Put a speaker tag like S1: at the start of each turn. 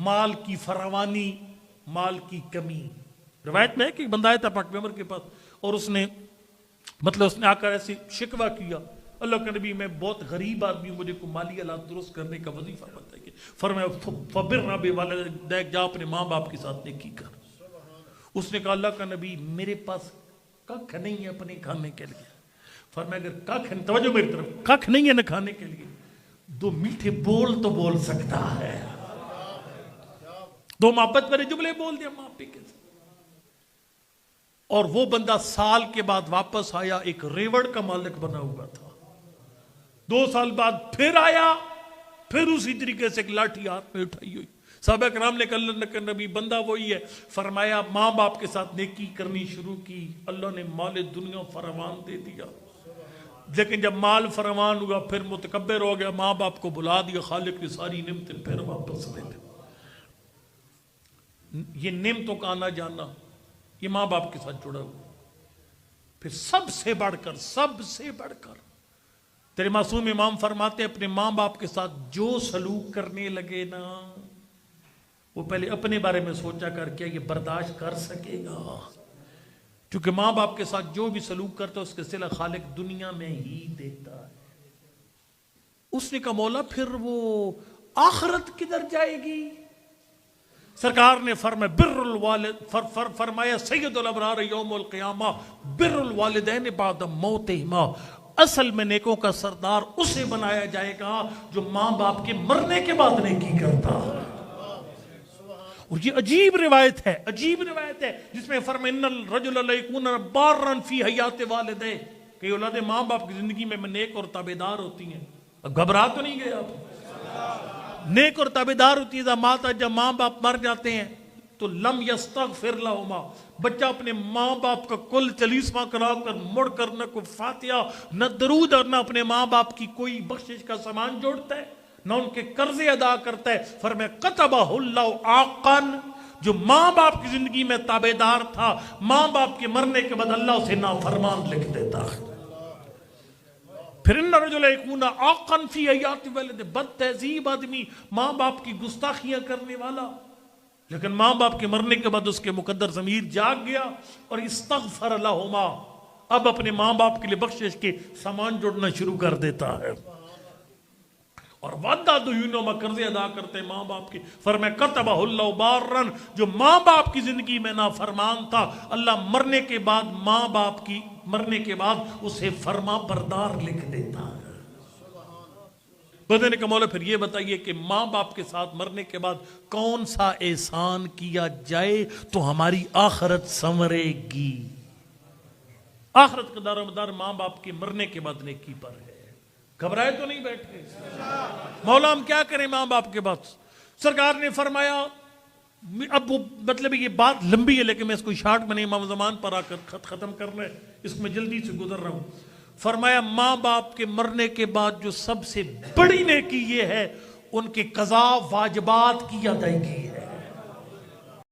S1: مال کی فراوانی، مال کی کمی. روایت میں ہے کہ بندہ آیا تھا پاک پیغمبر کے پاس اور اس نے آ کر ایسے شکوہ کیا، اللہ کے نبی میں بہت غریب آدمی ہوں، مجھے کو مالی حالات درست کرنے کا وظیفہ بتائیے. فرمایا فبر بوالدیک، جا اپنے ماں باپ کے ساتھ نیکی کر. اس نے کہا اللہ کا نبی میرے پاس ککھ نہیں ہے اپنے کھانے کے لیے. فرمایا اگر ککھ، توجہ میری طرف، ککھ نہیں ہے نہ کھانے کے لیے، دو میٹھے بول تو بول سکتا ہے. دو محبت بھرے جملے بول دیا ماں پی کے ساتھ. اور وہ بندہ سال کے بعد واپس آیا، ایک ریوڑ کا مالک بنا ہوا تھا. 2 سال بعد پھر آیا، پھر اسی طریقے سے ایک لاٹھی ہاتھ میں اٹھائی ہوئی. صحابہ کرام نے کہا اللہ کا نبی بندہ وہی ہے. فرمایا ماں باپ کے ساتھ نیکی کرنی شروع کی، اللہ نے مال دنیا فراوان دے دیا. لیکن جب مال فراوان ہوا پھر متکبر ہو گیا، ماں باپ کو بلا دیا، خالق نے ساری نعمتیں پھر واپس لے لی. یہ نعمتوں کا آنا جانا یہ ماں باپ کے ساتھ جڑا ہوا. پھر سب سے بڑھ کر تیرے معصوم امام فرماتے ہیں اپنے ماں باپ کے ساتھ جو سلوک کرنے لگے نا، وہ پہلے اپنے بارے میں سوچا کر کیا یہ برداشت کر سکے گا. کیونکہ ماں باپ کے ساتھ جو بھی سلوک کرتا ہے اس کے صلہ خالق دنیا میں ہی دیتا ہے. اس نے کہا مولا پھر وہ آخرت کدھر جائے گی؟ سرکار نے فرمایا سید الابرار یوم القیامہ بر الوالدین بعد موتہما، اصل میں نیکوں کا سردار اسے بنایا جائے گا جو ماں باپ کے مرنے کے بعد نیکی کرتا ہے. اور یہ عجیب روایت ہے جس میں فرمایا ان الرجل لیکون بارا فی حیات والدہ، کہ اولاد ماں باپ کی زندگی میں نیک اور تابعدار ہوتی ہیں. گھبرا تو نہیں گئے آپ؟ نیک اور تابعدار ہوتی ہے. جب ماں باپ مر جاتے ہیں تو لم یستغفر لہما، بچہ اپنے ماں باپ کا کل 40واں کرا کر مڑ کر نہ کوئی فاتحہ نہ درود اور نہ اپنے ماں باپ کی کوئی بخشش کا سامان جوڑتا ہے، نہ ان کے قرضے ادا کرتا ہے. فرمایا کتبہ اللہ عاقن، جو ماں باپ کی زندگی میں تابعدار تھا، ماں باپ کے مرنے کے بعد اللہ اسے نافرمان لکھ دیتا ہے. پھر ان رجل یکون عاقا فی حیات والد، بد تہذیب آدمی، ماں باپ کی گستاخیاں کرنے والا، لیکن ماں باپ کے مرنے کے بعد اس کے مقدر ضمیر جاگ گیا اور استغفر لہما، اب اپنے ماں باپ کے لیے بخشش کے سامان جوڑنا شروع کر دیتا ہے. اور وعدہ دہینوں میں قرضے ادا کرتے ہیں ماں باپ کے. فرمایا کتبہ اللہ بارن، جو ماں باپ کی زندگی میں نافرمان تھا، اللہ مرنے کے بعد ماں باپ کی مرنے کے بعد اسے فرما بردار لکھ دیتا ہے. بدنے کا مولا پھر یہ بتائیے کہ ماں باپ کے ساتھ مرنے کے بعد کون سا احسان کیا جائے تو ہماری آخرت سنورے گی؟ آخرت کا دار و مدار ماں باپ کے مرنے کے بعد نیکی پر ہے. گھبرائے تو نہیں بیٹھے؟ مولا ہم کیا کریں ماں باپ کے بعد؟ سرکار نے فرمایا، اب وہ یہ بات لمبی ہے لیکن میں اس کو شارٹ میں نہیں، امام زمان پر آ کر ختم کرنا ہے، اس میں جلدی سے گزر رہا ہوں. فرمایا ماں باپ کے مرنے کے بعد جو سب سے بڑی نیکی یہ ہے ان کے قضا واجبات کی ادائیگی.